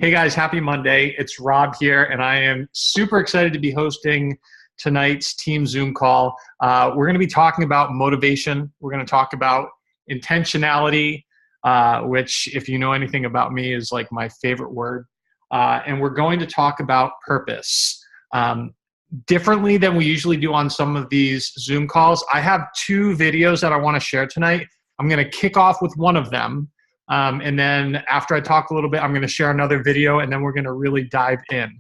Hey guys, happy Monday. It's Rob here, and I am super excited to be hosting tonight's team Zoom call. We're going to be talking about motivation. We're going to talk about intentionality, which, if you know anything about me, is like my favorite word. And we're going to talk about purpose. Differently than we usually do on some of these Zoom calls, I have two videos that I want to share tonight. I'm going to kick off with one of them. And then after I talk a little bit, I'm going to share another video, and then we're going to really dive in.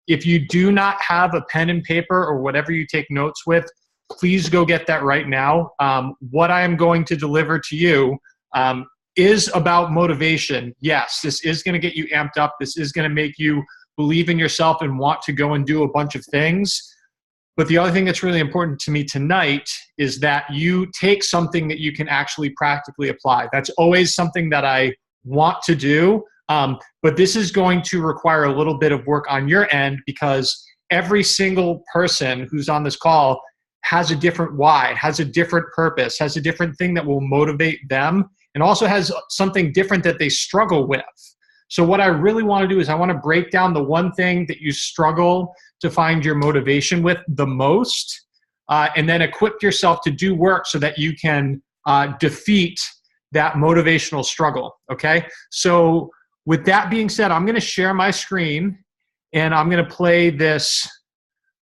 If you do not have a pen and paper or whatever you take notes with, please go get that right now. What I am going to deliver to you is about motivation. Yes, this is going to get you amped up. This is going to make you believe in yourself and want to go and do a bunch of things. But the other thing that's really important to me tonight is that you take something that you can actually practically apply. That's always something that I want to do, but this is going to require a little bit of work on your end, because every single person who's on this call has a different why, has a different purpose, has a different thing that will motivate them, and also has something different that they struggle with. So what I really want to do is I want to break down the one thing that you struggle to find your motivation with the most, and then equip yourself to do work so that you can defeat that motivational struggle, okay? So with that being said, I'm going to share my screen, and I'm going to play this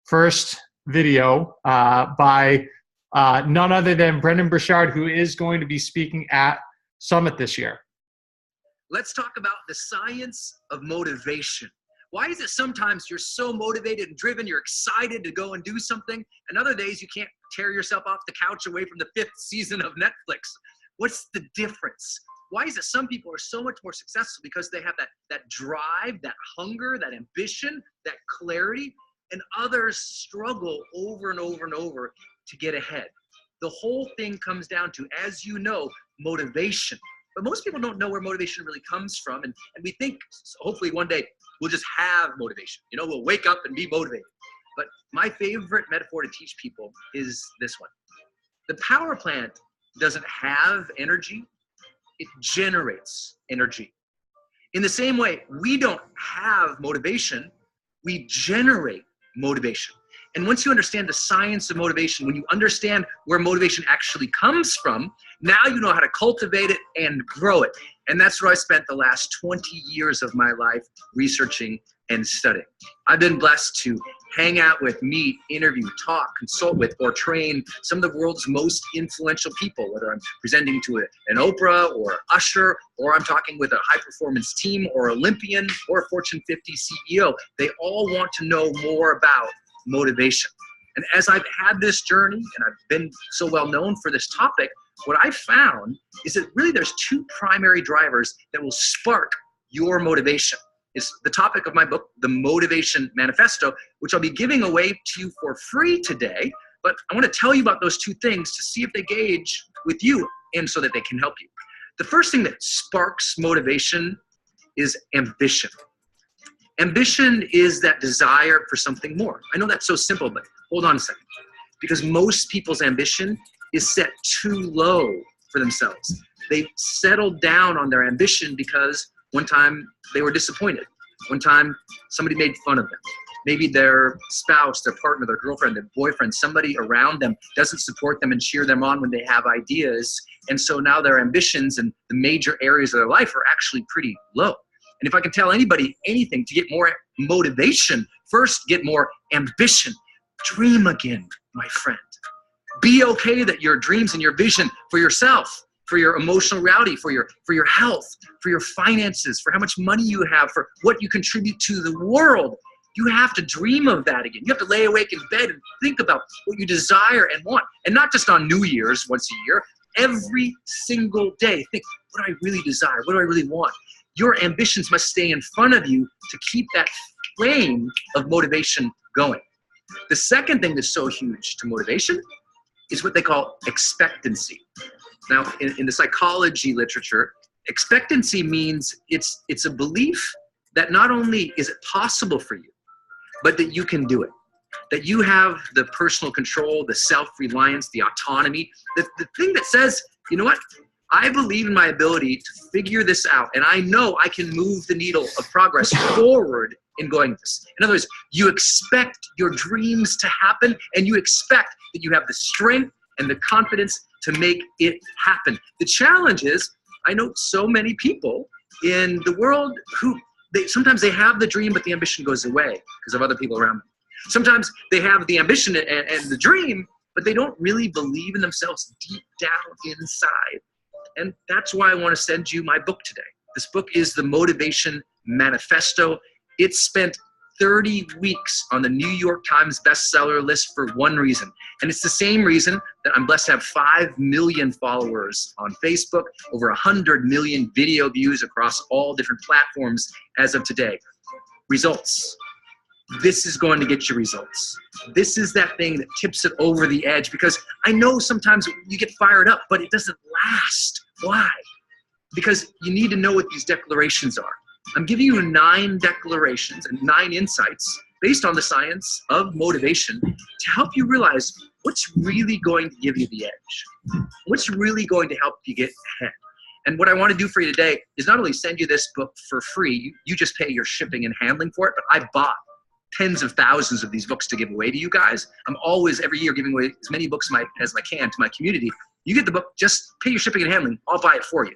first video by none other than Brendon Burchard, who is going to be speaking at Summit this year. Let's talk about the science of motivation. Why is it sometimes you're so motivated and driven, you're excited to go and do something, and other days you can't tear yourself off the couch away from the 5th season of Netflix? What's the difference? Why is it some people are so much more successful? Because they have that drive, that hunger, that ambition, that clarity, and others struggle over and over and over to get ahead. The whole thing comes down to, as you know, motivation. But most people don't know where motivation really comes from. And we think hopefully one day we'll just have motivation. You know, we'll wake up and be motivated. But my favorite metaphor to teach people is this one. The power plant doesn't have energy. It generates energy. In the same way, we don't have motivation. We generate motivation. And once you understand the science of motivation, when you understand where motivation actually comes from, now you know how to cultivate it and grow it. And that's where I spent the last 20 years of my life researching and studying. I've been blessed to hang out with, meet, interview, talk, consult with, or train some of the world's most influential people, whether I'm presenting to an Oprah or Usher, or I'm talking with a high-performance team or Olympian or a Fortune 50 CEO. They all want to know more about motivation. And as I've had this journey, and I've been so well known for this topic, what I found is that really there's two primary drivers that will spark your motivation. It's the topic of my book, The Motivation Manifesto, which I'll be giving away to you for free today. But I want to tell you about those two things to see if they gauge with you and so that they can help you. The first thing that sparks motivation is ambition. Ambition is that desire for something more. I know that's so simple, but hold on a second. Because most people's ambition is set too low for themselves. They've settled down on their ambition because one time they were disappointed. One time somebody made fun of them. Maybe their spouse, their partner, their girlfriend, their boyfriend, somebody around them doesn't support them and cheer them on when they have ideas. And so now their ambitions and the major areas of their life are actually pretty low. And if I can tell anybody anything to get more motivation, first get more ambition. Dream again, my friend. Be okay that your dreams and your vision for yourself, for your emotional reality, for your health, for your finances, for how much money you have, for what you contribute to the world, you have to dream of that again. You have to lay awake in bed and think about what you desire and want. And not just on New Year's once a year, every single day. Think, what do I really desire? What do I really want? Your ambitions must stay in front of you to keep that flame of motivation going. The second thing that's so huge to motivation is what they call expectancy. Now, in the psychology literature, expectancy means it's a belief that not only is it possible for you, but that you can do it. That you have the personal control, the self-reliance, the autonomy, the thing that says, you know what, I believe in my ability to figure this out, and I know I can move the needle of progress forward in going this. In other words, you expect your dreams to happen, and you expect that you have the strength and the confidence to make it happen. The challenge is, I know so many people in the world who sometimes they have the dream, but the ambition goes away because of other people around them. Sometimes they have the ambition and the dream, but they don't really believe in themselves deep down inside. And that's why I want to send you my book today. This book is the Motivation Manifesto. It spent 30 weeks on the New York Times bestseller list for one reason. And it's the same reason that I'm blessed to have 5 million followers on Facebook, over 100 million video views across all different platforms as of today. Results. This is going to get you results. This is that thing that tips it over the edge, because I know sometimes you get fired up, but it doesn't last. Why? Because you need to know what these declarations are. I'm giving you 9 declarations and 9 insights based on the science of motivation to help you realize what's really going to give you the edge, what's really going to help you get ahead. And what I want to do for you today is not only send you this book for free, you just pay your shipping and handling for it, but I bought tens of thousands of these books to give away to you guys. I'm always, every year, giving away as many books as I can to my community. You get the book, just pay your shipping and handling, I'll buy it for you.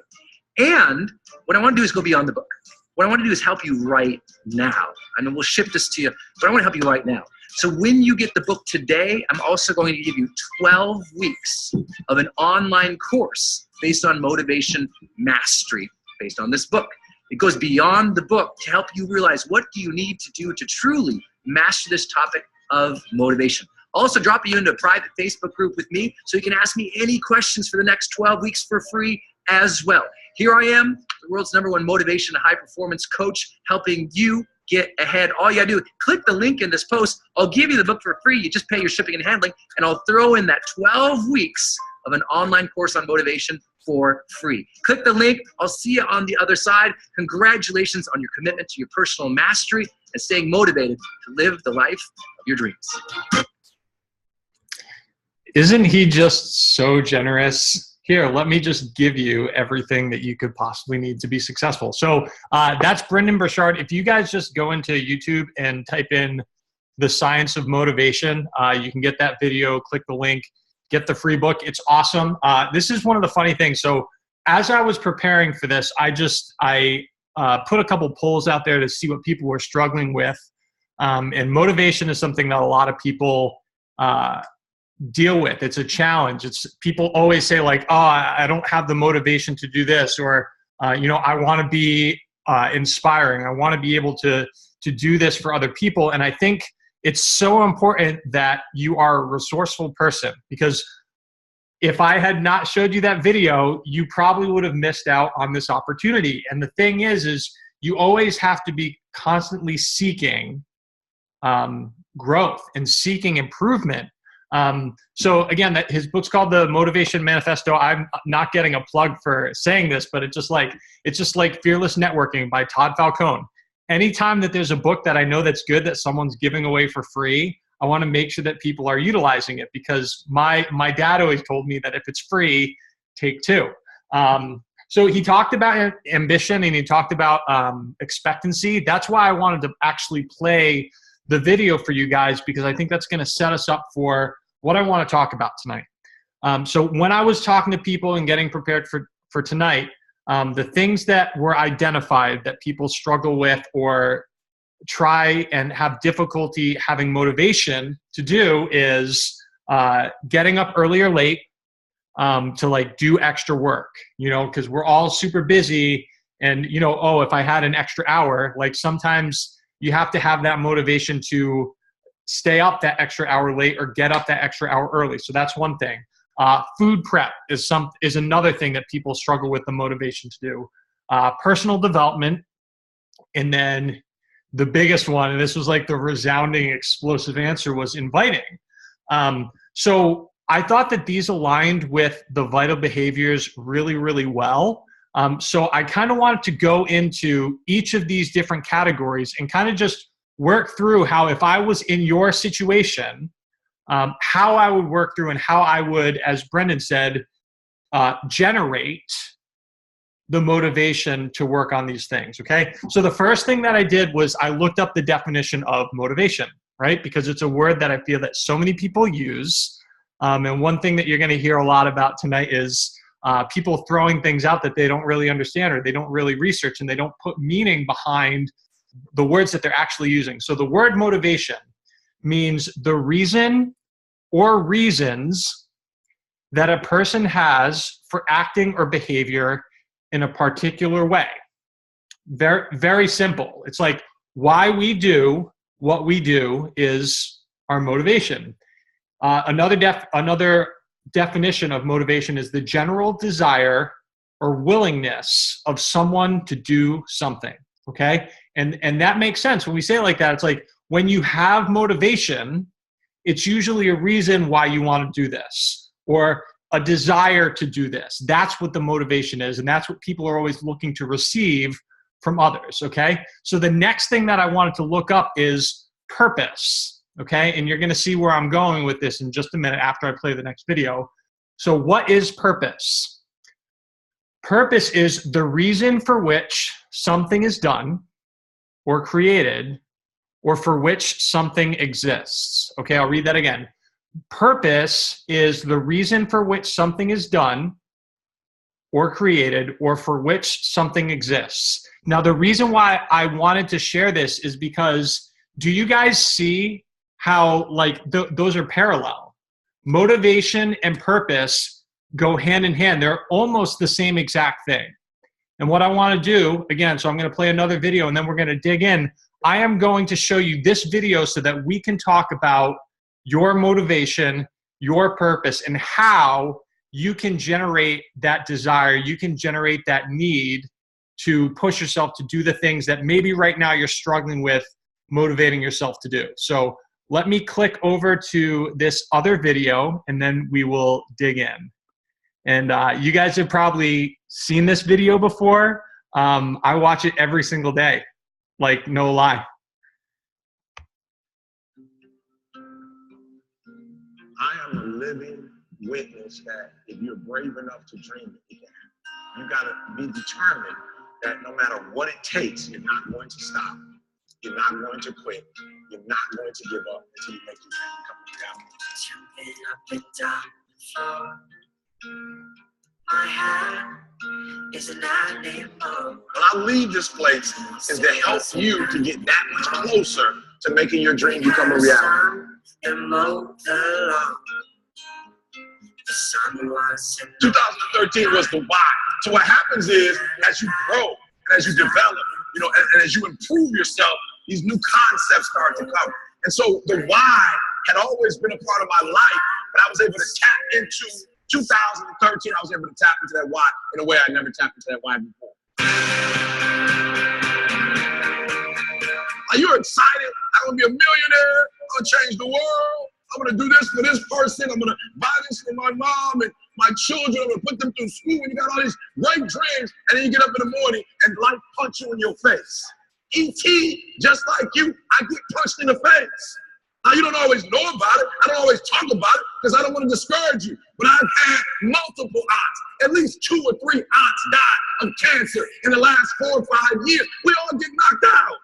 And what I want to do is go beyond the book. What I want to do is help you right now. I mean, we'll ship this to you, but I want to help you right now. So when you get the book today, I'm also going to give you 12 weeks of an online course based on motivation mastery, based on this book. It goes beyond the book to help you realize what do you need to do to truly master this topic of motivation. I'll also drop you into a private Facebook group with me so you can ask me any questions for the next 12 weeks for free as well. Here I am, the world's #1 motivation and high performance coach, helping you get ahead. All you gotta do, click the link in this post. I'll give you the book for free. You just pay your shipping and handling, and I'll throw in that 12 weeks of an online course on motivation for free. Click the link. I'll see you on the other side. Congratulations on your commitment to your personal mastery and staying motivated to live the life of your dreams. Isn't he just so generous? Here, let me just give you everything that you could possibly need to be successful. So that's Brendon Burchard. If you guys just go into YouTube and type in The Science of Motivation, you can get that video, click the link, get the free book. It's awesome. This is one of the funny things. So as I was preparing for this, I put a couple polls out there to see what people were struggling with. And motivation is something that a lot of people deal with. It's a challenge. It's people always say like, oh, I don't have the motivation to do this, or I want to be inspiring. I want to be able to do this for other people. And I think it's so important that you are a resourceful person, because if I had not showed you that video, you probably would have missed out on this opportunity. And the thing is you always have to be constantly seeking growth and seeking improvement. So again, his book's called The Motivation Manifesto. I'm not getting a plug for saying this, but it's just like Fearless Networking by Todd Falcone. Anytime that there's a book that I know that's good that someone's giving away for free, I want to make sure that people are utilizing it, because my dad always told me that if it's free, take 2. So he talked about ambition and he talked about expectancy. That's why I wanted to actually play the video for you guys, because I think that's going to set us up for what I want to talk about tonight. So when I was talking to people and getting prepared for tonight, the things that were identified that people struggle with or try and have difficulty having motivation to do is getting up early or late to like do extra work, because we're all super busy, and if I had an extra hour, like sometimes you have to have that motivation to stay up that extra hour late or get up that extra hour early. So that's one thing. Food prep is another thing that people struggle with the motivation to do. Personal development. And then the biggest one, and this was like the resounding explosive answer, was inviting. So I thought that these aligned with the vital behaviors really, really well. So I kind of wanted to go into each of these different categories and kind of just work through how, if I was in your situation, how I would work through and how I would, as Brendon said, generate the motivation to work on these things, okay? So the first thing that I did was I looked up the definition of motivation, right? Because it's a word that I feel that so many people use. And one thing that you're gonna hear a lot about tonight is people throwing things out that they don't really understand or they don't really research and they don't put meaning behind the words that they're actually using. So the word motivation means the reason or reasons that a person has for acting or behavior in a particular way. Very, very simple. It's like why we do what we do is our motivation. Another definition of motivation is the general desire or willingness of someone to do something, okay? And that makes sense. When we say it like that, it's like when you have motivation, it's usually a reason why you want to do this or a desire to do this. That's what the motivation is, and that's what people are always looking to receive from others, okay? So the next thing that I wanted to look up is purpose, okay? And you're gonna see where I'm going with this in just a minute after I play the next video. So what is purpose? Purpose is the reason for which something is done or created or for which something exists. Okay, I'll read that again. Purpose is the reason for which something is done or created or for which something exists. Now, the reason why I wanted to share this is because do you guys see how like those are parallel? Motivation and purpose go hand in hand. They're almost the same exact thing. And what I want to do, again, so I'm going to play another video and then we're going to dig in. I am going to show you this video so that we can talk about your motivation, your purpose, and how you can generate that desire, you can generate that need to push yourself to do the things that maybe right now you're struggling with motivating yourself to do. So let me click over to this other video and then we will dig in. And you guys have probably seen this video before. I watch it every single day, like no lie. I am a living witness that if you're brave enough to dream it, you gotta be determined that no matter what it takes, you're not going to stop. You're not going to quit. You're not going to give up until you make your dream come down. Jumping up and down the floor. My hand is an animal. When I leave this place is to help you to get that much closer to making your dream become a reality. 2013 was the why. So what happens is, as you grow and as you develop, you know, and as you improve yourself, these new concepts start to come. And so the why had always been a part of my life, but I was able to tap into 2013. I was able to tap into that why in a way I never tapped into that why before. Are you excited? I'm gonna be a millionaire. I'm gonna change the world. I'm gonna do this for this person. I'm gonna buy this for my mom and my children. I'm gonna put them through school. And you got all these great dreams, and then you get up in the morning and life punch you in your face. E.T., just like you, I get punched in the face. Now, you don't always know about it. I don't always talk about it because I don't want to discourage you. But I've had multiple aunts. At least 2 or 3 aunts died of cancer in the last 4 or 5 years. We all get knocked out.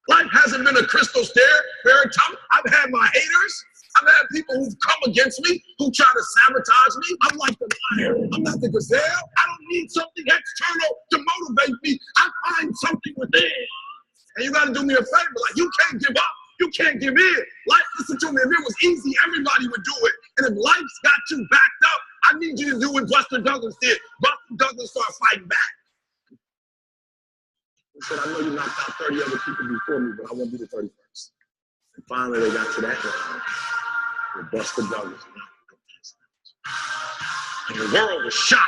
Life hasn't been a crystal stair very tough. I've had my haters. I've had people who've come against me, who try to sabotage me. I'm like the lion. I'm not the gazelle. I don't need something external to motivate me. I find something within. And you got to do me a favor. Like, you can't give up. You can't give in. Life, listen to me, if it was easy, everybody would do it. And if life's got you backed up, I need you to do what Buster Douglas did. Buster Douglas started fighting back. He said, I know you knocked out 30 other people before me, but I won't be the 31st. And finally, they got to that round where Buster Douglas knocked out. And the world was shocked.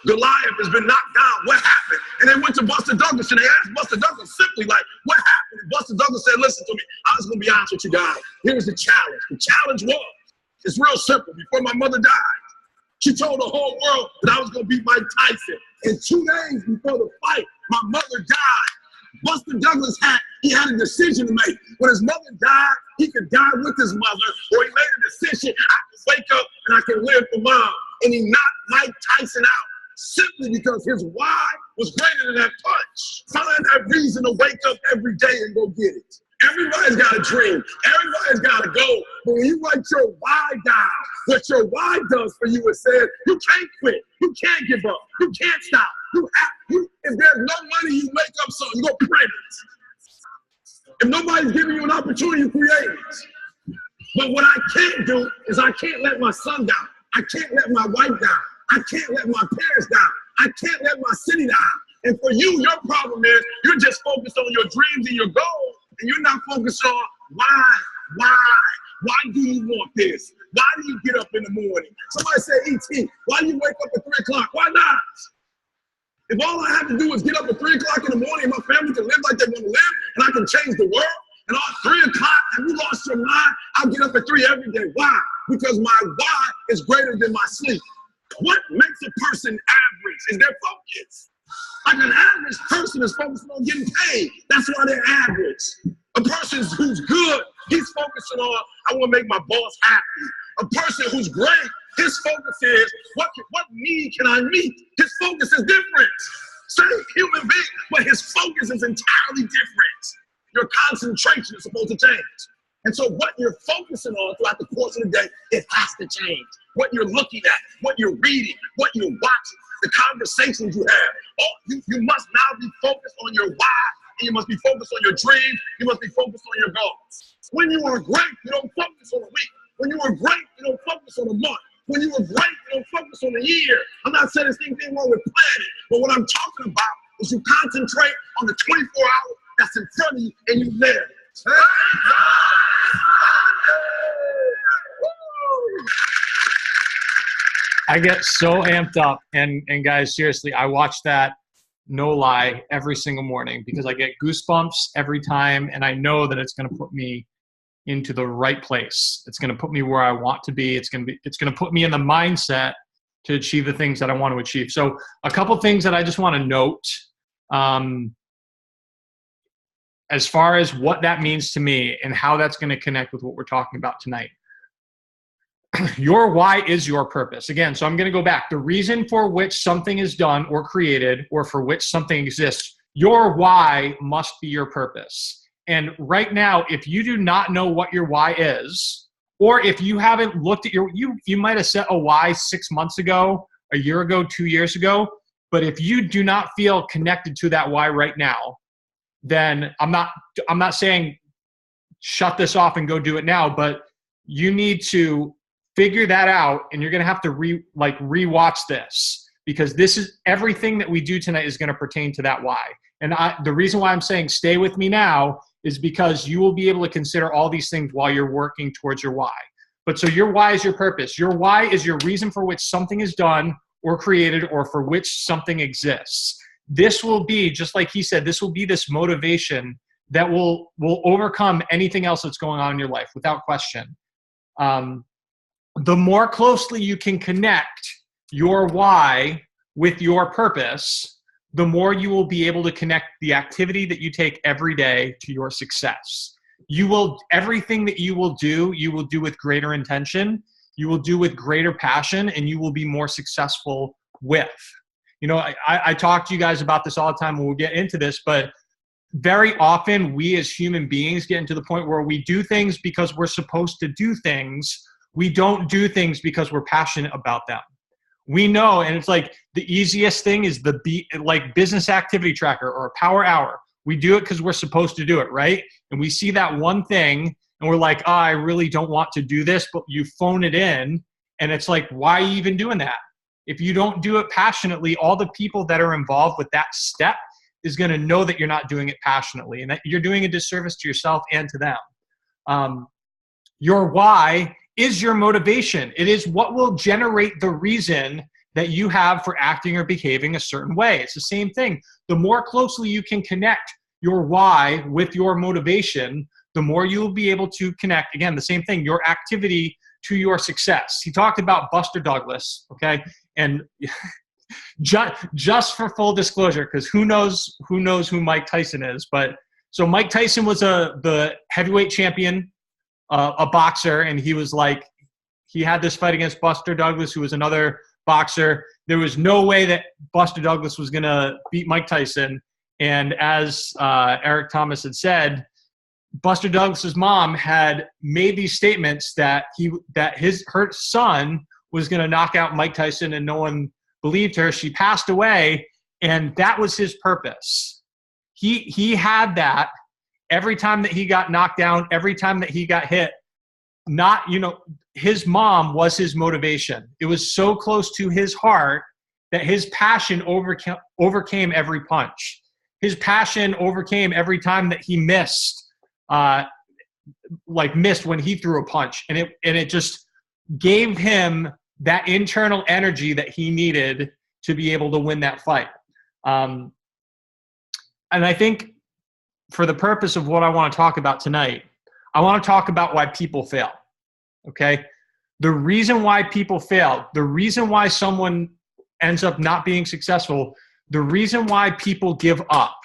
Goliath has been knocked down. What happened? And they went to Buster Douglas and they asked Buster Douglas simply, like, what happened? And Buster Douglas said, listen to me. I was going to be honest with you guys. Here's the challenge. The challenge was, it's real simple. Before my mother died, she told the whole world that I was going to beat Mike Tyson. And 2 days before the fight, my mother died. Buster Douglas he had a decision to make. When his mother died, he could die with his mother, or he made a decision, I can wake up and I can live for mom. and he knocked Mike Tyson out simply because his why was greater than that punch. Find that reason to wake up every day and go get it. Everybody's got a dream. Everybody's got a goal. But when you write your why down, what your why does for you is says you can't quit. You can't give up. You can't stop. If there's no money, you make up something. You go print it. If nobody's giving you an opportunity, you create it. But what I can't do is I can't let my son down. I can't let my wife down. I can't let my parents down. I can't let my city down. And for you, your problem is you're just focused on your dreams and your goals, and you're not focused on why. Why do you want this? Why do you get up in the morning? Somebody say, E.T., why do you wake up at 3 o'clock? Why not? If all I have to do is get up at 3 o'clock in the morning and my family can live like they want to live and I can change the world, and all 3 o'clock, have you lost your mind? I'll get up at 3 every day. Why? Because my why is greater than my sleep. What makes a person average is their focus. Like an average person is focused on getting paid. That's why they're average. A person who's good, he's focusing on, I want to make my boss happy. A person who's great, his focus is, what need can I meet? His focus is different. Same human being, but his focus is entirely different. Your concentration is supposed to change. And so what you're focusing on throughout the course of the day, it has to change. What you're looking at, what you're reading, what you're watching, the conversations you have. You must now be focused on your why, and you must be focused on your dreams. You must be focused on your goals. When you are great, you don't focus on a week. When you are great, you don't focus on a month. When you are great, you don't focus on a year. I'm not saying there's anything wrong with planning, but what I'm talking about is you concentrate on the 24 hours that's in front of you and you live. I get so amped up, and guys, seriously, I watch that, no lie, every single morning because I get goosebumps every time, and I know that it's going to put me into the right place. It's going to put me where I want to be. It's going to put me in the mindset to achieve the things that I want to achieve. So a couple things that I just want to note as far as what that means to me and how that's going to connect with what we're talking about tonight. Your why is your purpose. Again, so I'm going to go back. The reason for which something is done or created or for which something exists, your why must be your purpose. And right now, if you do not know what your why is, or if you haven't looked at you might have set a why 6 months ago, a year ago, 2 years ago, but if you do not feel connected to that why right now, then I'm not saying shut this off and go do it now, but you need to figure that out, and you're going to have to rewatch this, because this is everything that we do tonight is going to pertain to that why. And the reason why I'm saying stay with me now is because you will be able to consider all these things while you're working towards your why. But so your why is your purpose. Your why is your reason for which something is done or created or for which something exists. This will be, just like he said, this will be this motivation that will overcome anything else that's going on in your life without question. The more closely you can connect your why with your purpose, the more you will be able to connect the activity that you take every day to your success. Everything that you will do with greater intention, you will do with greater passion, and you will be more successful with. You know, I talk to you guys about this all the time when we'll get into this, but very often we as human beings get into the point where we do things because we're supposed to do things. We don't do things because we're passionate about them. We know, and it's like the easiest thing is like business activity tracker or Power Hour. We do it because we're supposed to do it, right? And we see that one thing and we're like, I really don't want to do this, but you phone it in, and it's like, why are you even doing that? If you don't do it passionately, all the people that are involved with that step is going to know that you're not doing it passionately and that you're doing a disservice to yourself and to them. Your why is your motivation. It is what will generate the reason that you have for acting or behaving a certain way. It's the same thing. The more closely you can connect your why with your motivation, the more you will be able to connect, again, the same thing, your activity to your success. He talked about Buster Douglas, okay? And just for full disclosure, because who knows who Mike Tyson is, but so Mike Tyson was the heavyweight champion, a boxer, and he had this fight against Buster Douglas, who was another boxer. There was no way that Buster Douglas was going to beat Mike Tyson. And as Eric Thomas had said, Buster Douglas's mom had made these statements that her son was going to knock out Mike Tyson, and no one believed her. She passed away, and that was his purpose. He had that every time that he got knocked down, every time that he got hit. His mom was his motivation. It was so close to his heart that his passion overcame every punch. His passion overcame every time that he missed when he threw a punch. And it just gave him that internal energy that he needed to be able to win that fight. And I think for the purpose of what I want to talk about tonight, I want to talk about why people fail. Okay? The reason why people fail, the reason why someone ends up not being successful, the reason why people give up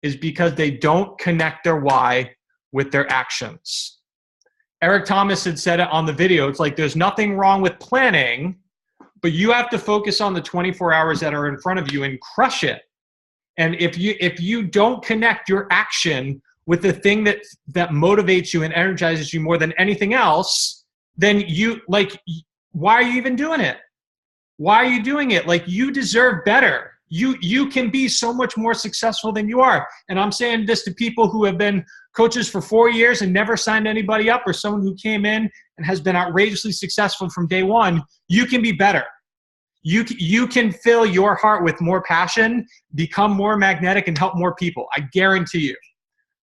is because they don't connect their why with their actions. Eric Thomas had said it on the video. It's like there's nothing wrong with planning, but you have to focus on the 24 hours that are in front of you and crush it. And if you don't connect your action with the thing that motivates you and energizes you more than anything else, then why are you even doing it? Why are you doing it? You deserve better. You can be so much more successful than you are. And I'm saying this to people who have been coaches for 4 years and never signed anybody up, or someone who came in and has been outrageously successful from day one. You can be better. You can fill your heart with more passion, become more magnetic, and help more people. I guarantee you.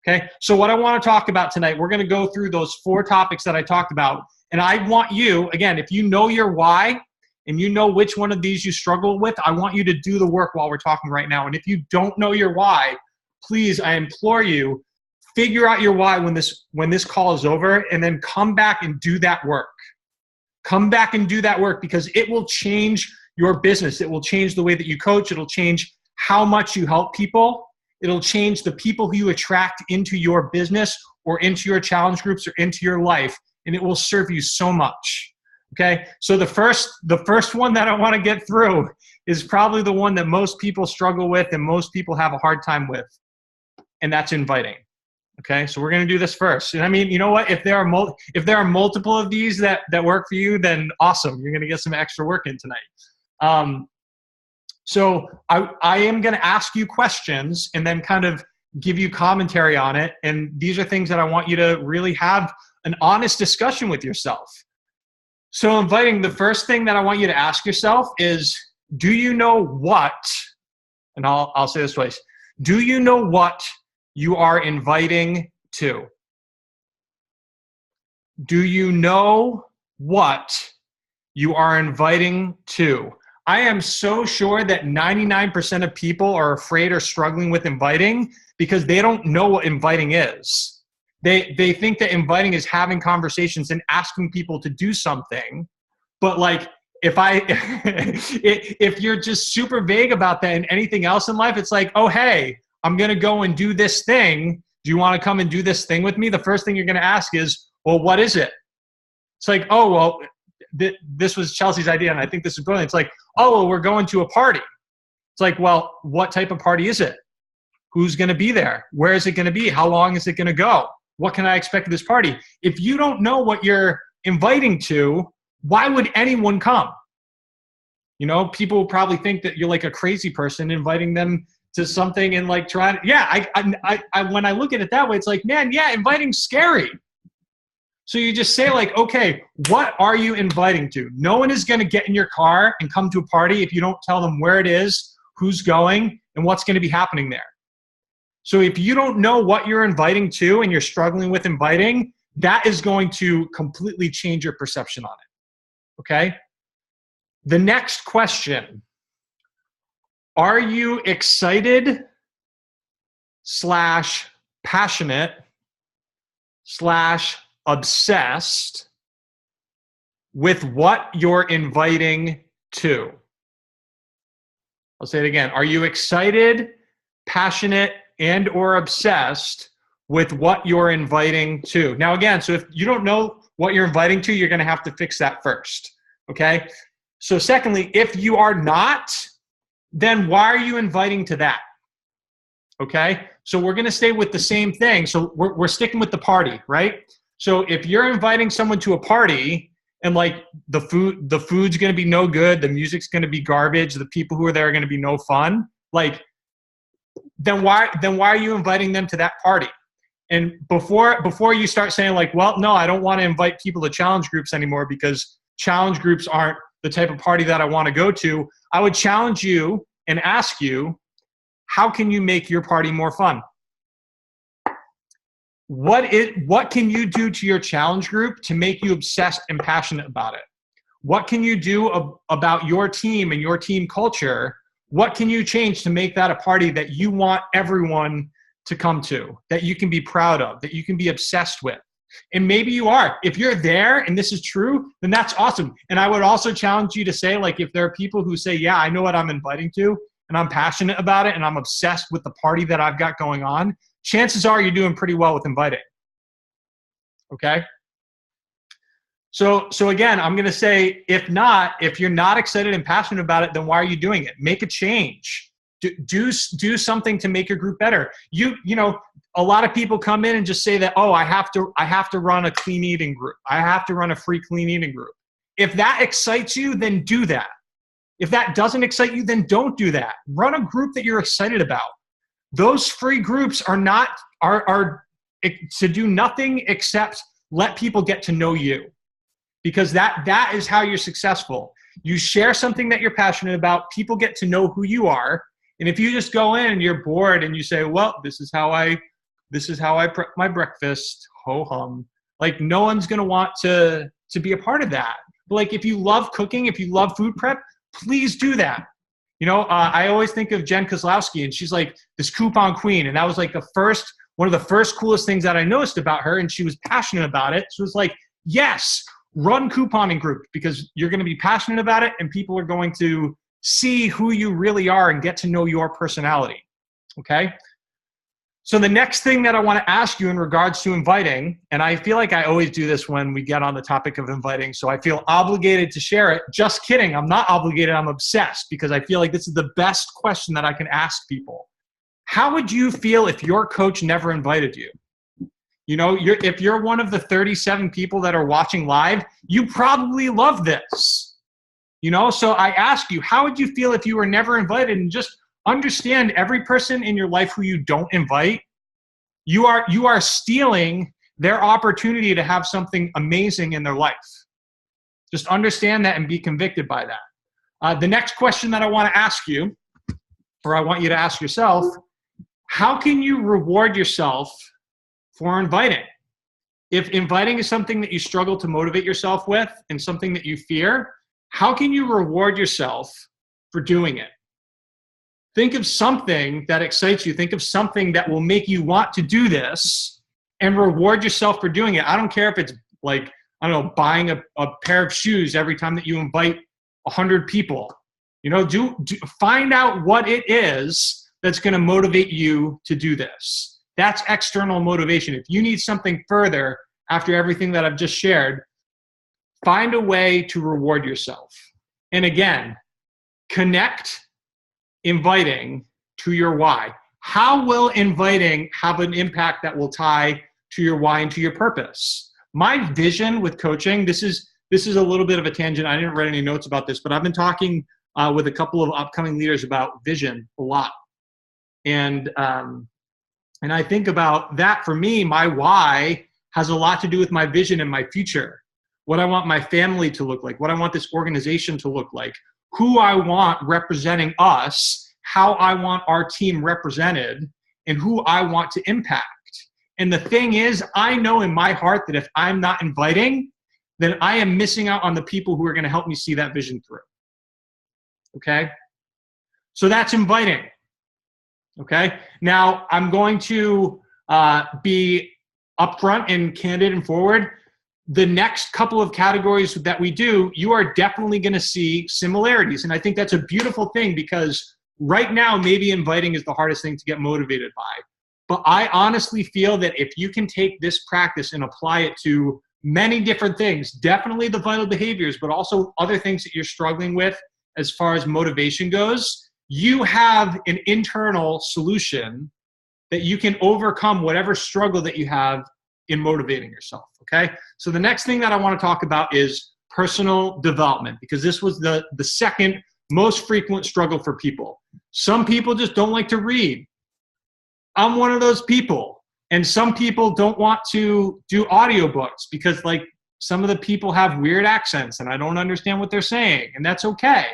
Okay? So what I want to talk about tonight, we're going to go through those 4 topics that I talked about. And I want you, again, if you know your why, and you know which one of these you struggle with, I want you to do the work while we're talking right now. And if you don't know your why, please, I implore you, figure out your why when this call is over, and then come back and do that work. Come back and do that work, because it will change your business. It will change the way that you coach. It'll change how much you help people. It'll change the people who you attract into your business or into your challenge groups or into your life, and it will serve you so much. Okay, so the first one that I want to get through is probably the one that most people struggle with and most people have a hard time with, and that's inviting. Okay, so we're going to do this first. And I mean, you know what? If there are multiple of these that work for you, then awesome. You're going to get some extra work in tonight. So I am going to ask you questions and then kind of give you commentary on it. And these are things that I want you to really have an honest discussion with yourself. So inviting, the first thing that I want you to ask yourself is, do you know what, and I'll say this twice, do you know what you are inviting to? Do you know what you are inviting to? I am so sure that 99% of people are afraid or struggling with inviting because they don't know what inviting is. They think that inviting is having conversations and asking people to do something. But if you're just super vague about that and anything else in life, it's like, oh, hey, I'm going to go and do this thing. Do you want to come and do this thing with me? The first thing you're going to ask is, well, what is it? It's like, oh, well, this was Chelsea's idea, and I think this is brilliant. It's like, oh, well, we're going to a party. It's like, well, what type of party is it? Who's going to be there? Where is it going to be? How long is it going to go? What can I expect at this party? If you don't know what you're inviting to, why would anyone come? You know, people will probably think that you're like a crazy person inviting them to something and like trying. Yeah, I when I look at it that way, it's like, man, yeah, inviting's scary. So you just say like, okay, what are you inviting to? No one is going to get in your car and come to a party if you don't tell them where it is, who's going, and what's going to be happening there. So if you don't know what you're inviting to and you're struggling with inviting, that is going to completely change your perception on it. Okay? The next question, are you excited / passionate / obsessed with what you're inviting to? I'll say it again. Are you excited, passionate, and or obsessed with what you're inviting to? Now, again, so if you don't know what you're inviting to, you're going to have to fix that first, okay? So secondly, if you are not, then why are you inviting to that? Okay, so we're going to stay with the same thing. So we're sticking with the party, right? So if you're inviting someone to a party and like the food's going to be no good, the music's going to be garbage, the people who are there are going to be no fun, like then why are you inviting them to that party? And before you start saying like, well, no, I don't want to invite people to challenge groups anymore because challenge groups aren't the type of party that I want to go to, I would challenge you and ask you, how can you make your party more fun? What can you do to your challenge group to make you obsessed and passionate about it? What can you do about your team and your team culture? What can you change to make that a party that you want everyone to come to, that you can be proud of, that you can be obsessed with? And maybe you are. If you're there and this is true, then that's awesome. And I would also challenge you to say, like, if there are people who say, yeah, I know what I'm inviting to, and I'm passionate about it, and I'm obsessed with the party that I've got going on, chances are you're doing pretty well with inviting. Okay? So again, I'm going to say, if you're not excited and passionate about it, then why are you doing it? Make a change. Do something to make your group better. You know, a lot of people come in and just say that, oh, I have to run a clean eating group. I have to run a free clean eating group. If that excites you, then do that. If that doesn't excite you, then don't do that. Run a group that you're excited about. Those free groups are to do nothing except let people get to know you, because that is how you're successful. You share something that you're passionate about, people get to know who you are. And if you just go in and you're bored and you say, well, this is how I prep my breakfast, ho hum, like no one's going to want to be a part of that. But like if you love cooking, if you love food prep, please do that. You know, I always think of Jen Kozlowski, and she's like this coupon queen. And that was like one of the first coolest things that I noticed about her. And she was passionate about it. So it was like, yes, run couponing groups, because you're going to be passionate about it and people are going to see who you really are and get to know your personality. Okay? So the next thing that I want to ask you in regards to inviting, and I feel like I always do this when we get on the topic of inviting, so I feel obligated to share it. Just kidding. I'm not obligated. I'm obsessed, because I feel like this is the best question that I can ask people. How would you feel if your coach never invited you? You know, if you're one of the 37 people that are watching live, you probably love this. You know, so I ask you, how would you feel if you were never invited? And just understand, every person in your life who you don't invite, you are stealing their opportunity to have something amazing in their life. Just understand that and be convicted by that. The next question that I want to ask you, or I want you to ask yourself, how can you reward yourself for inviting? If inviting is something that you struggle to motivate yourself with and something that you fear, how can you reward yourself for doing it? Think of something that excites you. Think of something that will make you want to do this and reward yourself for doing it. I don't care if it's like, I don't know, buying a pair of shoes every time that you invite 100 people. You know, find out what it is that's going to motivate you to do this. That's external motivation. If you need something further after everything that I've just shared, find a way to reward yourself. And again, connect inviting to your why. How will inviting have an impact that will tie to your why and to your purpose? My vision with coaching, this is a little bit of a tangent. I didn't write any notes about this, but I've been talking with a couple of upcoming leaders about vision a lot. And I think about that. For me, my why has a lot to do with my vision and my future. What I want my family to look like, what I want this organization to look like, who I want representing us, how I want our team represented, and who I want to impact. And the thing is, I know in my heart that if I'm not inviting, then I am missing out on the people who are going to help me see that vision through. Okay? So that's inviting. Okay? Now, I'm going to be upfront and candid and forward. The next couple of categories that we do, you are definitely going to see similarities. And I think that's a beautiful thing, because right now, maybe inviting is the hardest thing to get motivated by. But I honestly feel that if you can take this practice and apply it to many different things, definitely the vital behaviors, but also other things that you're struggling with as far as motivation goes, you have an internal solution that you can overcome whatever struggle that you have in motivating yourself, okay? So the next thing that I want to talk about is personal development, because this was the second most frequent struggle for people. Some people just don't like to read. I'm one of those people. And some people don't want to do audiobooks because like some of the people have weird accents and I don't understand what they're saying, and that's okay.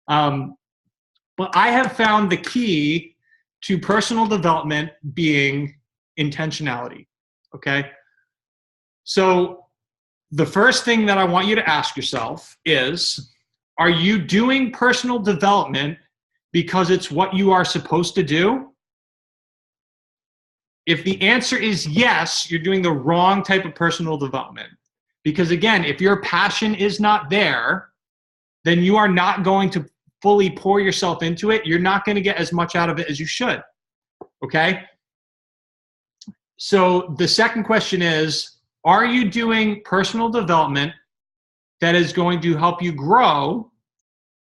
But I have found the key to personal development being intentionality, okay? So the first thing that I want you to ask yourself is, are you doing personal development because it's what you are supposed to do? If the answer is yes, you're doing the wrong type of personal development. Because again, if your passion is not there, then you are not going to fully pour yourself into it. You're not going to get as much out of it as you should. Okay? So the second question is, are you doing personal development that is going to help you grow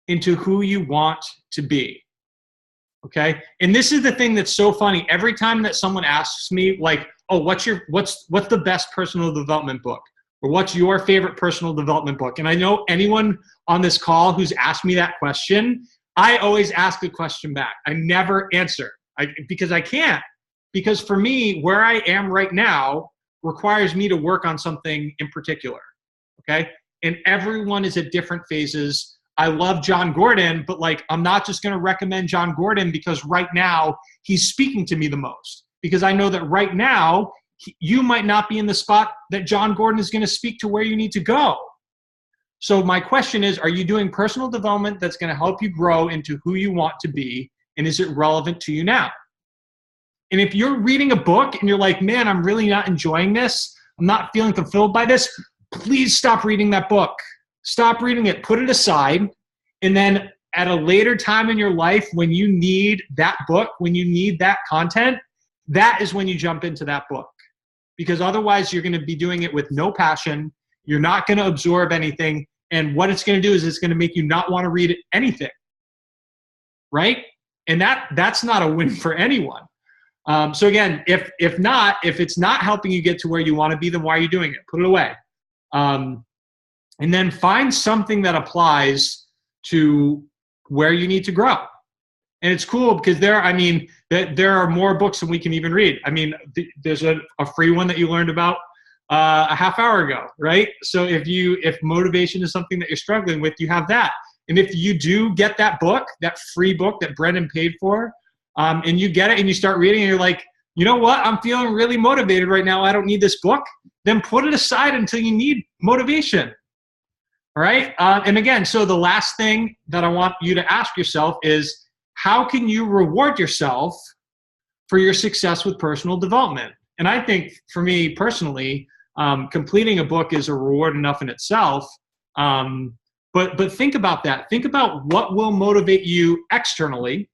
into who you want to be? Okay. And this is the thing that's so funny. Every time that someone asks me like, oh, what's the best personal development book? Or what's your favorite personal development book? And I know anyone on this call who's asked me that question, I always ask the question back. I never answer because I can't. Because for me, where I am right now requires me to work on something in particular. Okay. And everyone is at different phases. I love John Gordon, but like, I'm not just going to recommend John Gordon because right now he's speaking to me the most, because I know that right now you might not be in the spot that John Gordon is going to speak to where you need to go. So my question is, are you doing personal development that's going to help you grow into who you want to be? And is it relevant to you now? And if you're reading a book and you're like, man, I'm really not enjoying this, I'm not feeling fulfilled by this, please stop reading that book. Stop reading it, put it aside, and then at a later time in your life when you need that book, when you need that content, that is when you jump into that book. Because otherwise you're going to be doing it with no passion, you're not going to absorb anything, and what it's going to do is it's going to make you not want to read anything, right? And that's not a win for anyone. So again, if it's not helping you get to where you want to be, then why are you doing it? Put it away. And then find something that applies to where you need to grow. And it's cool because there are more books than we can even read. I mean, there's a free one that you learned about a half hour ago, right? So if motivation is something that you're struggling with, you have that. And if you do get that book, that free book that Brendan paid for, and you get it and you start reading and you're like, you know what? I'm feeling really motivated right now. I don't need this book. Then put it aside until you need motivation. All right. And again, so the last thing that I want you to ask yourself is, how can you reward yourself for your success with personal development? And I think for me personally, completing a book is a reward enough in itself. But think about that. Think about what will motivate you externally.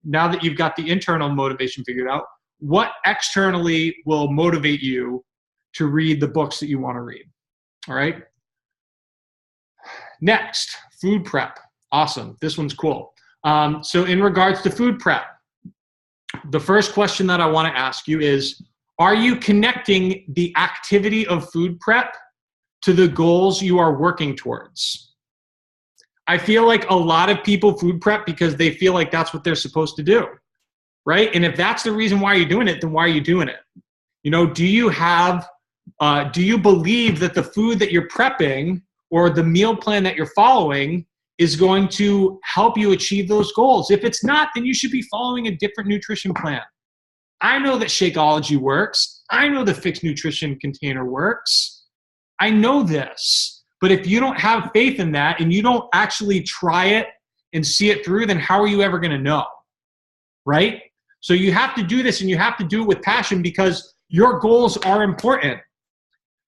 Now that you've got the internal motivation figured out, what externally will motivate you to read the books that you want to read? All right. Next, food prep. Awesome. This one's cool. So in regards to food prep, the first question that I want to ask you is, are you connecting the activity of food prep to the goals you are working towards? I feel like a lot of people food prep because they feel like that's what they're supposed to do, right? And if that's the reason why you're doing it, then why are you doing it? You know, do you believe that the food that you're prepping or the meal plan that you're following is going to help you achieve those goals? If it's not, then you should be following a different nutrition plan. I know that Shakeology works. I know the Fixed Nutrition Container works. I know this. But if you don't have faith in that and you don't actually try it and see it through, then how are you ever going to know, right? So you have to do this, and you have to do it with passion because your goals are important.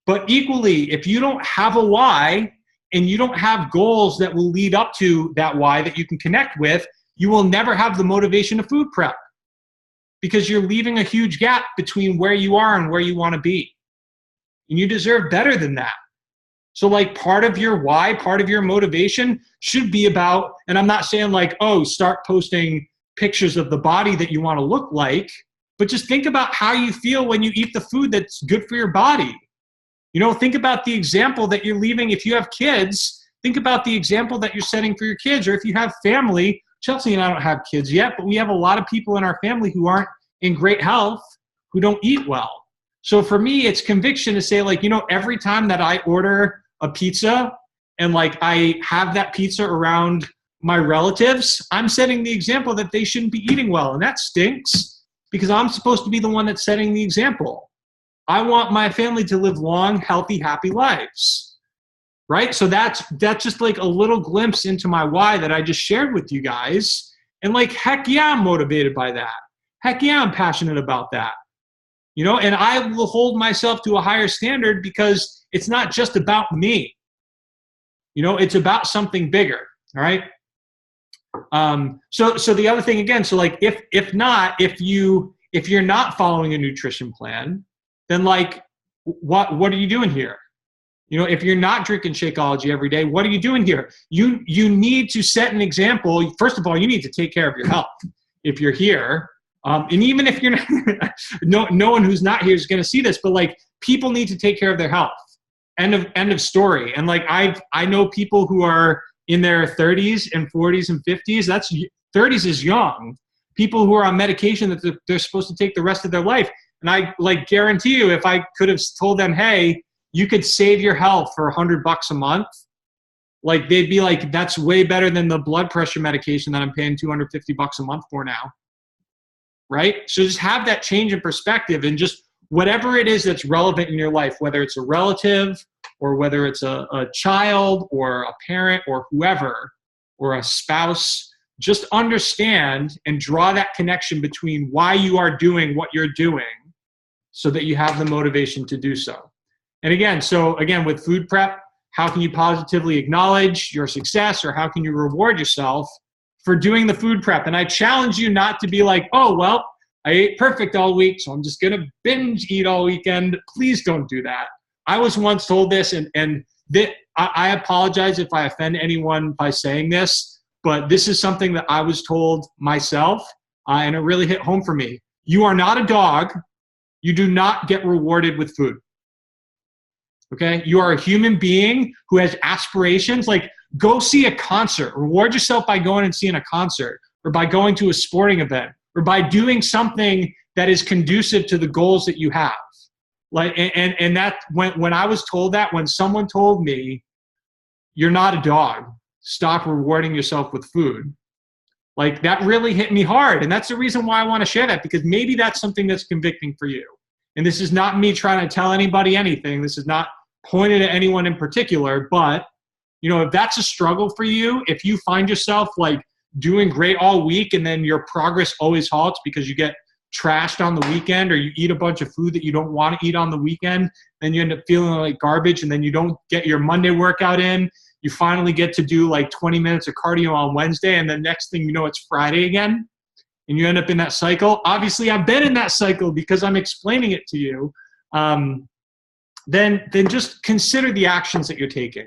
But equally, if you don't have a why and you don't have goals that will lead up to that why that you can connect with, you will never have the motivation to food prep because you're leaving a huge gap between where you are and where you want to be. And you deserve better than that. So like part of your why, part of your motivation should be about, and I'm not saying like, oh, start posting pictures of the body that you want to look like, but just think about how you feel when you eat the food that's good for your body. You know, think about the example that you're leaving. If you have kids, think about the example that you're setting for your kids. Or if you have family, Chelsea and I don't have kids yet, but we have a lot of people in our family who aren't in great health, who don't eat well. So for me, it's conviction to say like, you know, every time that I order a pizza and like I have that pizza around my relatives, I'm setting the example that they shouldn't be eating well. And that stinks because I'm supposed to be the one that's setting the example. I want my family to live long, healthy, happy lives, right? So that's just like a little glimpse into my why that I just shared with you guys. And like, heck yeah, I'm motivated by that. Heck yeah, I'm passionate about that. You know, and I will hold myself to a higher standard because it's not just about me. You know, it's about something bigger, all right? So the other thing again, so like if you're not following a nutrition plan, then like what are you doing here? You know, if you're not drinking Shakeology every day, what are you doing here? You need to set an example. First of all, you need to take care of your health if you're here. And even if you're not, no one who's not here is going to see this, but like people need to take care of their health. End of story. And like I know people who are in their 30s and 40s and 50s. That's 30s is young. People who are on medication that they're supposed to take the rest of their life. And I like guarantee you, if I could have told them, hey, you could save your health for $100 a month, like they'd be like, that's way better than the blood pressure medication that I'm paying $250 a month for now. Right? So just have that change in perspective and just whatever it is that's relevant in your life, whether it's a relative or whether it's a child or a parent or whoever or a spouse, just understand and draw that connection between why you are doing what you're doing so that you have the motivation to do so. And again, with food prep, how can you positively acknowledge your success or how can you reward yourself for doing the food prep? And I challenge you not to be like, oh, well, I ate perfect all week, so I'm just going to binge eat all weekend. Please don't do that. I was once told this, and I apologize if I offend anyone by saying this, but this is something that I was told myself, and it really hit home for me. You are not a dog. You do not get rewarded with food. Okay? You are a human being who has aspirations. Like, go see a concert. Reward yourself by going and seeing a concert or by going to a sporting event or by doing something that is conducive to the goals that you have. Like, and that when I was told that, when someone told me, you're not a dog, stop rewarding yourself with food, like that really hit me hard. And that's the reason why I want to share that, because maybe that's something that's convicting for you. And this is not me trying to tell anybody anything. This is not pointed at anyone in particular, but you know, if that's a struggle for you, if you find yourself like doing great all week and then your progress always halts because you get trashed on the weekend or you eat a bunch of food that you don't want to eat on the weekend, then you end up feeling like garbage and then you don't get your Monday workout in. You finally get to do like 20 minutes of cardio on Wednesday and the next thing you know, it's Friday again and you end up in that cycle. Obviously, I've been in that cycle because I'm explaining it to you. Then just consider the actions that you're taking.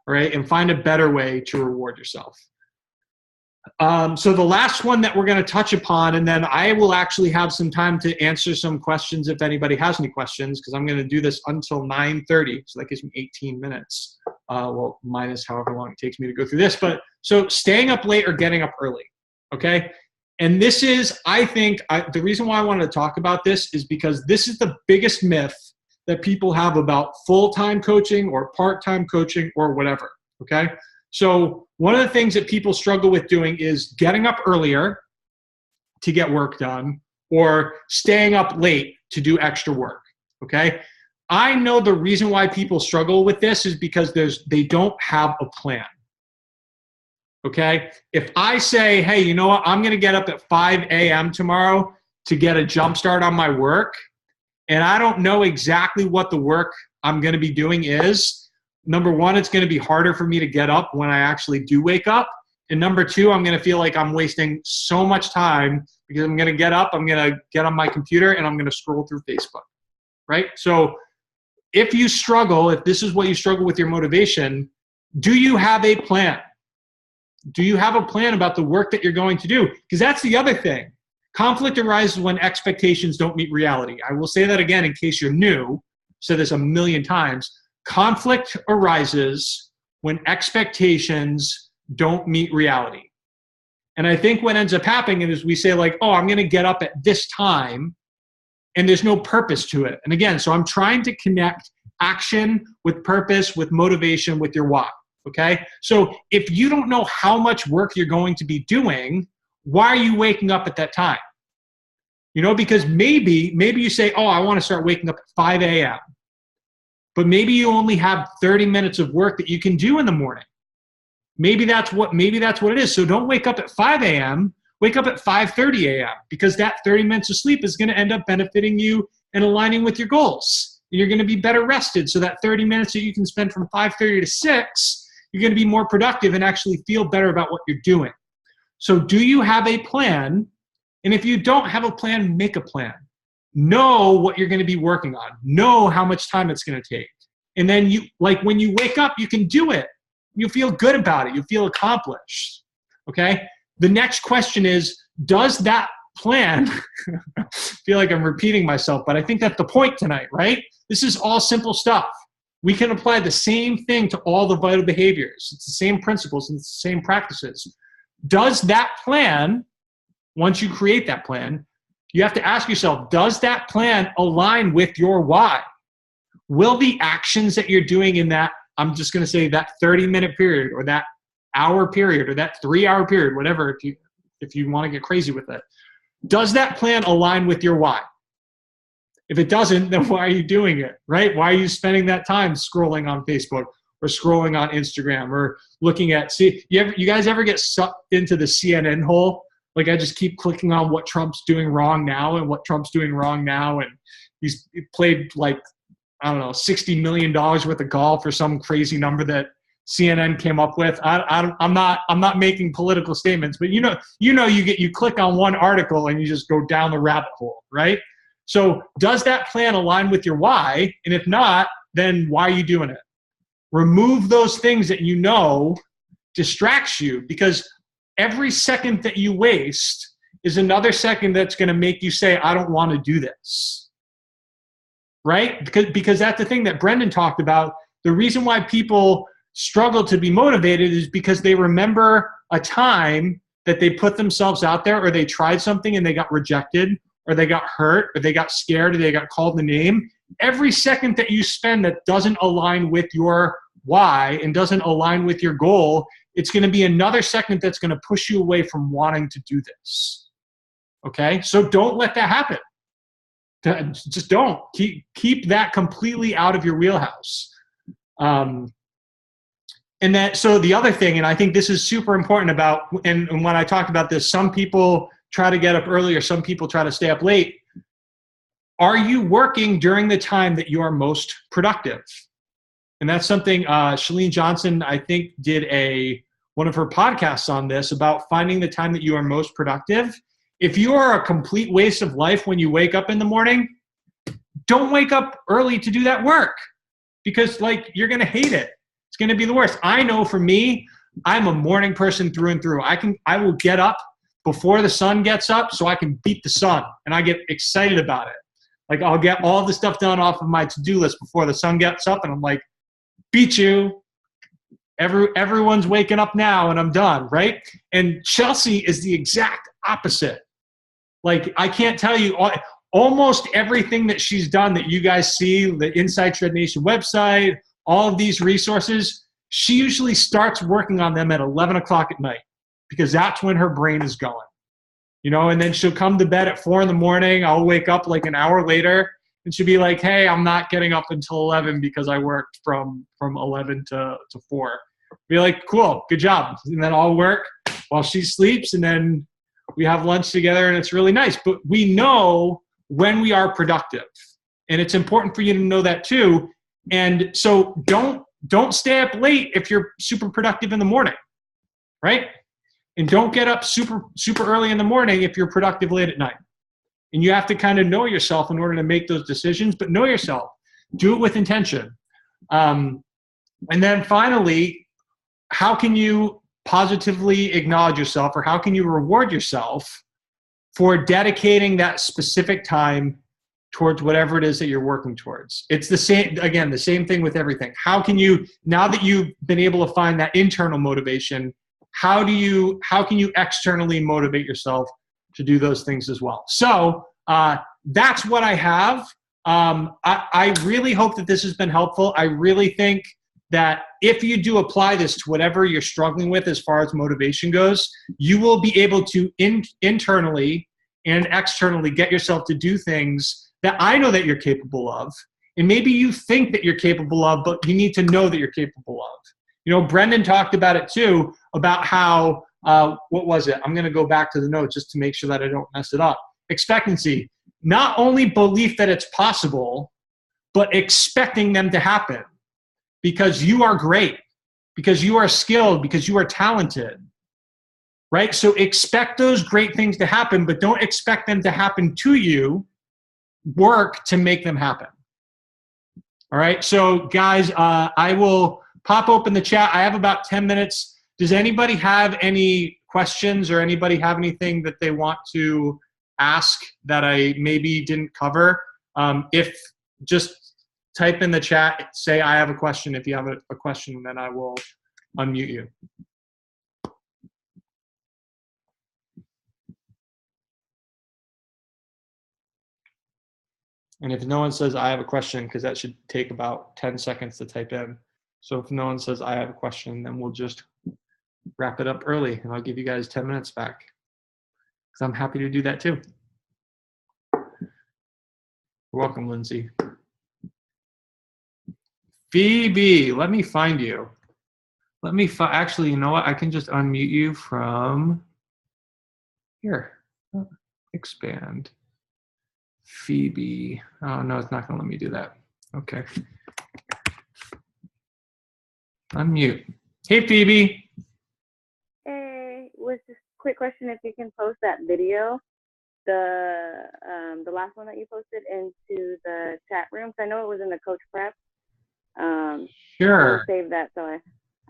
Right, and find a better way to reward yourself. So the last one that we're going to touch upon, and then I will actually have some time to answer some questions if anybody has any questions, because I'm going to do this until 9:30, so that gives me 18 minutes, well, minus however long it takes me to go through this. But so staying up late or getting up early, okay? And this is, I think, the reason why I wanted to talk about this is because this is the biggest myth that people have about full-time coaching or part-time coaching or whatever, okay? So one of the things that people struggle with doing is getting up earlier to get work done or staying up late to do extra work, okay? I know the reason why people struggle with this is because they don't have a plan, okay? If I say, hey, you know what, I'm gonna get up at 5 a.m. tomorrow to get a jump start on my work, and I don't know exactly what the work I'm going to be doing is, number one, it's going to be harder for me to get up when I actually do wake up. And number two, I'm going to feel like I'm wasting so much time because I'm going to get up, I'm going to get on my computer, and I'm going to scroll through Facebook, right? So if you struggle, if this is what you struggle with your motivation, do you have a plan? Do you have a plan about the work that you're going to do? Because that's the other thing. Conflict arises when expectations don't meet reality. I will say that again in case you're new. I've said this a million times. Conflict arises when expectations don't meet reality. And I think what ends up happening is we say like, oh, I'm going to get up at this time, and there's no purpose to it. And again, so I'm trying to connect action with purpose, with motivation, with your why, okay? So if you don't know how much work you're going to be doing, why are you waking up at that time? You know, because maybe you say, oh, I want to start waking up at 5 a.m. But maybe you only have 30 minutes of work that you can do in the morning. Maybe that's what it is. So don't wake up at 5 a.m., wake up at 5:30 a.m. because that 30 minutes of sleep is going to end up benefiting you and aligning with your goals. You're going to be better rested. So that 30 minutes that you can spend from 5:30 to 6, you're going to be more productive and actually feel better about what you're doing. So do you have a plan? And if you don't have a plan, make a plan. Know what you're going to be working on. Know how much time it's going to take. And then when you wake up, you can do it. You feel good about it. You feel accomplished. Okay? The next question is, does that plan, I feel like I'm repeating myself, but I think that's the point tonight, right? This is all simple stuff. We can apply the same thing to all the vital behaviors. It's the same principles and it's the same practices. Does that plan, once you create that plan, you have to ask yourself, does that plan align with your why? Will the actions that you're doing in that, I'm just going to say that 30-minute period or that hour period or that 3-hour period, whatever, if you want to get crazy with it, does that plan align with your why? If it doesn't, then why are you doing it, right? Why are you spending that time scrolling on Facebook or scrolling on Instagram or looking at, you guys ever get sucked into the CNN hole? Like I just keep clicking on what Trump's doing wrong now and what Trump's doing wrong now. And he's played like, I don't know, $60 million worth of golf or some crazy number that CNN came up with. I'm not making political statements, but you click on one article and you just go down the rabbit hole, right? So does that plan align with your why? And if not, then why are you doing it? Remove those things that you know distracts you, because every second that you waste is another second that's going to make you say, I don't want to do this, right? Because that's the thing that Brendan talked about. The reason why people struggle to be motivated is because they remember a time that they put themselves out there or they tried something and they got rejected or they got hurt or they got scared or they got called the name. Every second that you spend that doesn't align with your why and doesn't align with your goal, it's going to be another second that's going to push you away from wanting to do this. Okay? So don't let that happen. Just don't. Keep that completely out of your wheelhouse. So the other thing, and I think this is super important about, and when I talked about this, some people try to get up early or some people try to stay up late. Are you working during the time that you are most productive? And that's something Chalene Johnson, I think, did one of her podcasts on this about finding the time that you are most productive. If you are a complete waste of life when you wake up in the morning, don't wake up early to do that work, because you're going to hate it. It's going to be the worst. I know for me, I'm a morning person through and through. I will get up before the sun gets up so I can beat the sun, and I get excited about it. I'll get all the stuff done off of my to-do list before the sun gets up, and I'm like, beat you. Everyone's waking up now, and I'm done, right? And Chelsea is the exact opposite. I can't tell you, almost everything that she's done that you guys see, the Inside Shred Nation website, all of these resources, she usually starts working on them at 11 o'clock at night, because that's when her brain is going. And then she'll come to bed at 4 in the morning. I'll wake up an hour later, and she'll be like, hey, I'm not getting up until 11 because I worked from 11 to 4. Be like, cool, good job. And then I'll work while she sleeps, and then we have lunch together, and it's really nice. But we know when we are productive, and it's important for you to know that too. And so don't stay up late if you're super productive in the morning, right? And don't get up super early in the morning if you're productive late at night. And you have to kind of know yourself in order to make those decisions, but know yourself. do it with intention. And then finally, how can you positively acknowledge yourself, or how can you reward yourself for dedicating that specific time towards whatever it is that you're working towards? It's the same, again, the same thing with everything. How can you, now that you've been able to find that internal motivation, how can you externally motivate yourself to do those things as well? So that's what I have. I really hope that this has been helpful. I really think that if you do apply this to whatever you're struggling with as far as motivation goes, you will be able to internally and externally get yourself to do things that I know that you're capable of. And maybe you think that you're capable of, but you need to know that you're capable of. You know, Brendan talked about it too, about how, what was it? I'm going to go back to the note just to make sure that I don't mess it up. Expectancy. Not only belief that it's possible, but expecting them to happen. Because you are great, because you are skilled, because you are talented, right? So expect those great things to happen, but don't expect them to happen to you. Work to make them happen. All right, so guys, I will pop open the chat. I have about 10 minutes. Does anybody have any questions, or anybody have anything that they want to ask that I maybe didn't cover? If just type in the chat, say I have a question. If you have a question, then I will unmute you. And if no one says I have a question, because that should take about 10 seconds to type in. So if no one says I have a question, then we'll just wrap it up early, and I'll give you guys 10 minutes back, because I'm happy to do that too. You're welcome, Lindsay. Phoebe, let me find you. Actually, you know what? I can just unmute you from here. Expand. Phoebe. Oh, no, it's not going to let me do that. Okay. Unmute. Hey, Phoebe. Hey, was just a quick question if you can post that video, the last one that you posted, into the chat room. I know it was in the coach prep. Sure. Save that, so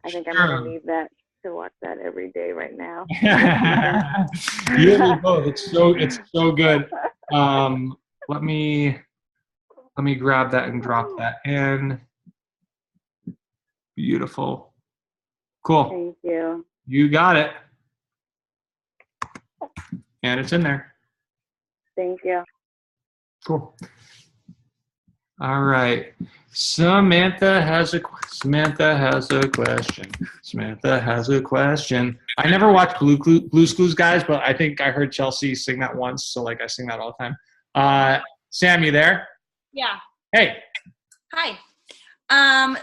I think Sure. I'm gonna need that to watch that every day right now. You and me both. It's so good. Let me grab that and drop that in. Beautiful. Cool. Thank you. You got it. And it's in there. Thank you. Cool. All right. Samantha has a question. I never watched Blue's Clues, guys, but I think I heard Chelsea sing that once, so like I sing that all the time. Sam, you there? Yeah. Hey. Hi.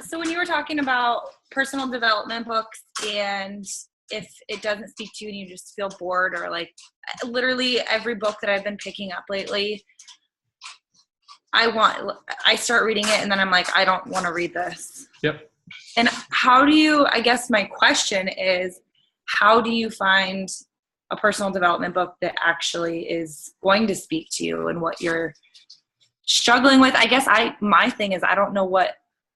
So when you were talking about personal development books, and if it doesn't speak to you and you just feel bored, or like literally every book that I've been picking up lately, I start reading it and then I'm like, I don't want to read this. Yep. And I guess my question is, how do you find a personal development book that actually is going to speak to you and what you're struggling with? I guess my thing is, I don't know what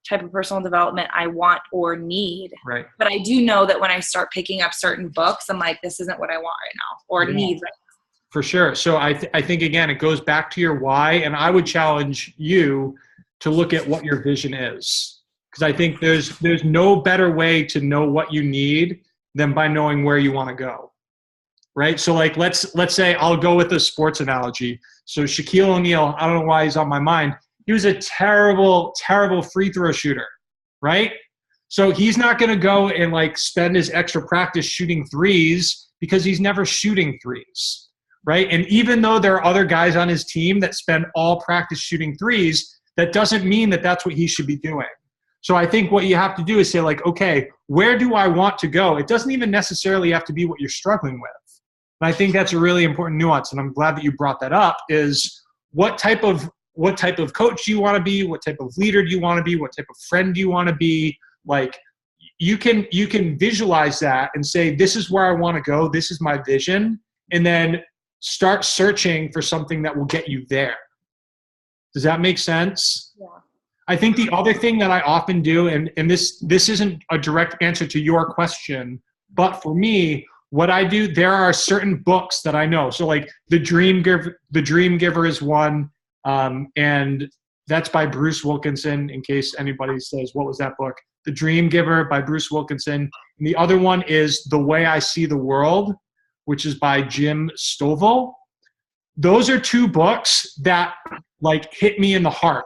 type of personal development I want or need. Right. But I do know that when I start picking up certain books, I'm like, this isn't what I want right now, or need right now. For sure. So I think, again, it goes back to your why, and I would challenge you to look at what your vision is, because I think there's no better way to know what you need than by knowing where you want to go, right? So like let's say, I'll go with a sports analogy. So Shaquille O'Neal, I don't know why he's on my mind. He was a terrible, terrible free throw shooter, right? So he's not going to go and like spend his extra practice shooting threes because he's never shooting threes. Right? And even though there are other guys on his team that spend all practice shooting threes, that doesn't mean that that's what he should be doing. So I think what you have to do is say like, okay, where do I want to go? It doesn't even necessarily have to be what you're struggling with. And I think that's a really important nuance. And I'm glad that you brought that up, is what type of coach do you want to be? What type of leader do you want to be? What type of friend do you want to be? Like you can visualize that and say, this is where I want to go. This is my vision. And then start searching for something that will get you there. Does that make sense? Yeah. I think the other thing that I often do, and this isn't a direct answer to your question, but for me, what I do, there are certain books that I know. So like The Dream Giver is one, and that's by Bruce Wilkinson, in case anybody says, what was that book? The Dream Giver by Bruce Wilkinson. And the other one is The Way I See the World, which is by Jim Stovall. Those are two books that like hit me in the heart.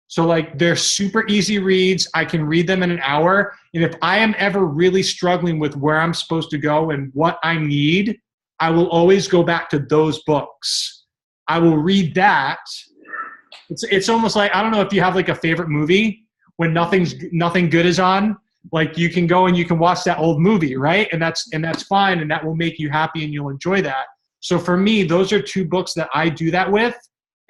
So like they're super easy reads. I can read them in an hour. And if I am ever really struggling with where I'm supposed to go and what I need, I will always go back to those books. I will read that. It's almost like, I don't know if you have like a favorite movie when nothing good is on, like you can go and you can watch that old movie, right? And that's fine, and that will make you happy and you'll enjoy that. So for me, those are two books that I do that with.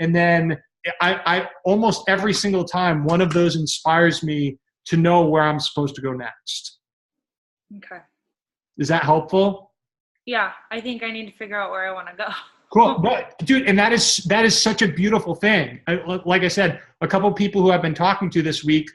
And then I almost every single time, one of those inspires me to know where I'm supposed to go next. Okay. Is that helpful? Yeah, I think I need to figure out where I want to go. Cool. But, dude, and that is such a beautiful thing. Like I said, a couple of people who I've been talking to this week,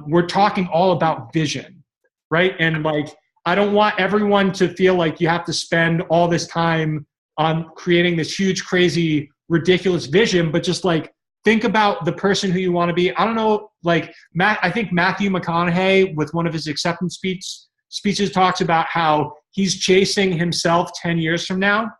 we're talking all about vision, right? And like, I don't want everyone to feel like you have to spend all this time on creating this huge, crazy, ridiculous vision, but just like think about the person who you want to be. I don't know, like I think Matthew McConaughey with one of his acceptance speeches talks about how he's chasing himself 10 years from now.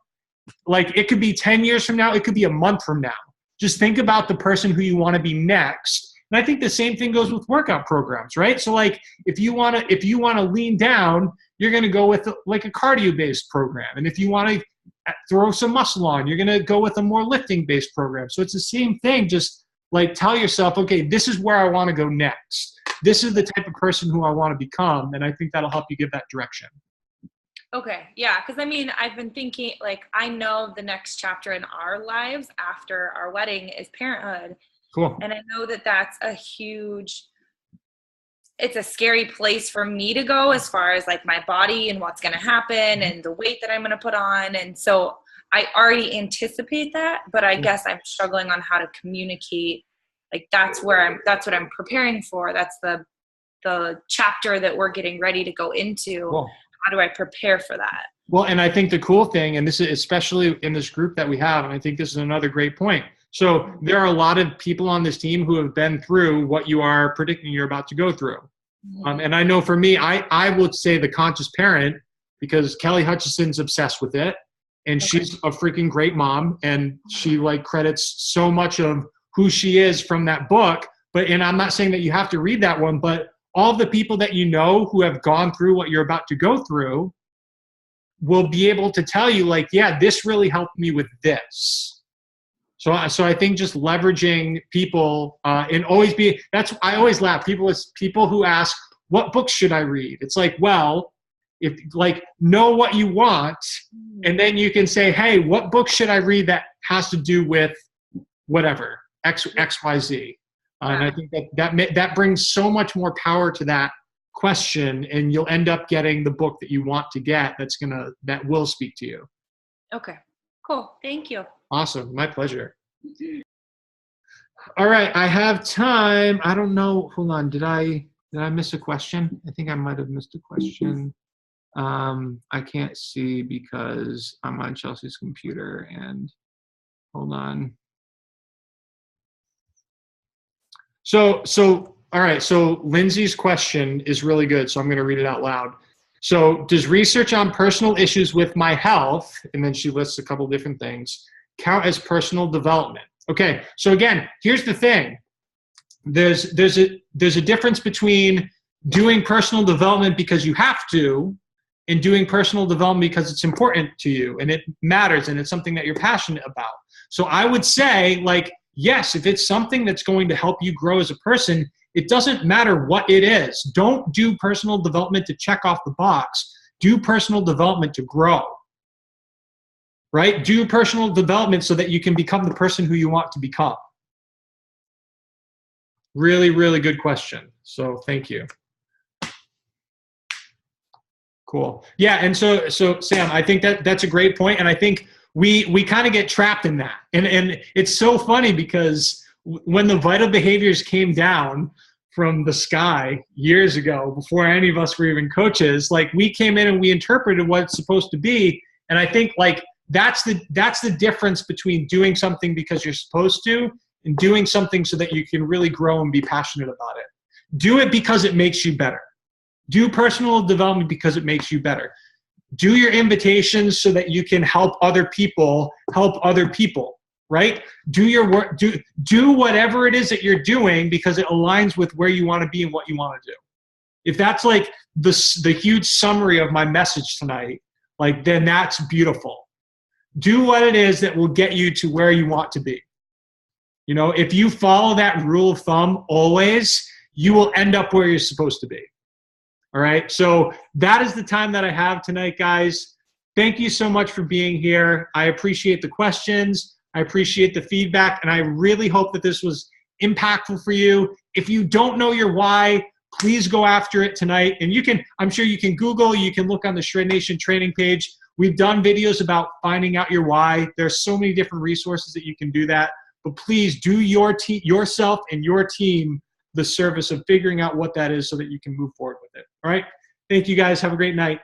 Like it could be 10 years from now, it could be a month from now. Just think about the person who you want to be next. And I think the same thing goes with workout programs, right? So like if you want to lean down, you're going to go with like a cardio-based program. And if you want to throw some muscle on, you're going to go with a more lifting-based program. So it's the same thing. Just like tell yourself, okay, this is where I want to go next. This is the type of person who I want to become. And I think that'll help you give that direction. Okay. Yeah. Because I mean, I've been thinking, like, I know the next chapter in our lives after our wedding is parenthood. Cool. And I know that that's it's a scary place for me to go as far as like my body and what's going to happen and the weight that I'm going to put on. And so I already anticipate that, but I guess I'm struggling on how to communicate. Like that's what I'm preparing for. That's the chapter that we're getting ready to go into. Cool. How do I prepare for that? Well, and I think the cool thing, and this is especially in this group that we have, and I think this is another great point. So there are a lot of people on this team who have been through what you are predicting you're about to go through. And I know for me, I would say the conscious parent, because Kelly Hutchison's obsessed with it, and she's a freaking great mom, and she like credits so much of who she is from that book. And I'm not saying that you have to read that one, but all the people that you know who have gone through what you're about to go through will be able to tell you like, yeah, this really helped me with this. So I think just leveraging people and always I always laugh. People who ask, what books should I read? It's like, well, if like know what you want, and then you can say, hey, what book should I read that has to do with whatever, X, Y, Z. And I think that brings so much more power to that question, and you'll end up getting the book that you want to get that will speak to you. Okay, cool. Thank you. Awesome. My pleasure. All right. I have time. I don't know. Hold on. Did I miss a question? I think I might have missed a question. I can't see because I'm on Chelsea's computer, and hold on. So all right. So Lindsay's question is really good. So I'm going to read it out loud. So does research on personal issues with my health, and then she lists a couple different things, count as personal development? Okay. So again, here's the thing. There's a difference between doing personal development because you have to and doing personal development because it's important to you and it matters and it's something that you're passionate about. So I would say, like, yes, if it's something that's going to help you grow as a person, it doesn't matter what it is. Don't do personal development to check off the box. Do personal development to grow, right? Do personal development so that you can become the person who you want to become. Really, really good question. So thank you. Cool. Yeah, and so Sam, I think that's a great point, and I think we kind of get trapped in that. And it's so funny because when the vital behaviors came down from the sky years ago, before any of us were even coaches, like we came in and we interpreted what it's supposed to be. And I think like that's the difference between doing something because you're supposed to and doing something so that you can really grow and be passionate about it. Do it because it makes you better. Do personal development because it makes you better. Do your invitations so that you can help other people, right? Do your work, do whatever it is that you're doing because it aligns with where you want to be and what you want to do. If that's like the huge summary of my message tonight, like then that's beautiful. Do what it is that will get you to where you want to be. You know, if you follow that rule of thumb always, you will end up where you're supposed to be. All right, so that is the time that I have tonight, guys. Thank you so much for being here. I appreciate the questions. I appreciate the feedback, and I really hope that this was impactful for you. If you don't know your why, please go after it tonight. And you can, I'm sure you can Google, you can look on the Shred Nation training page. We've done videos about finding out your why. There's so many different resources that you can do that. But please do yourself and your team the service of figuring out what that is so that you can move forward with it. All right. Thank you guys. Have a great night.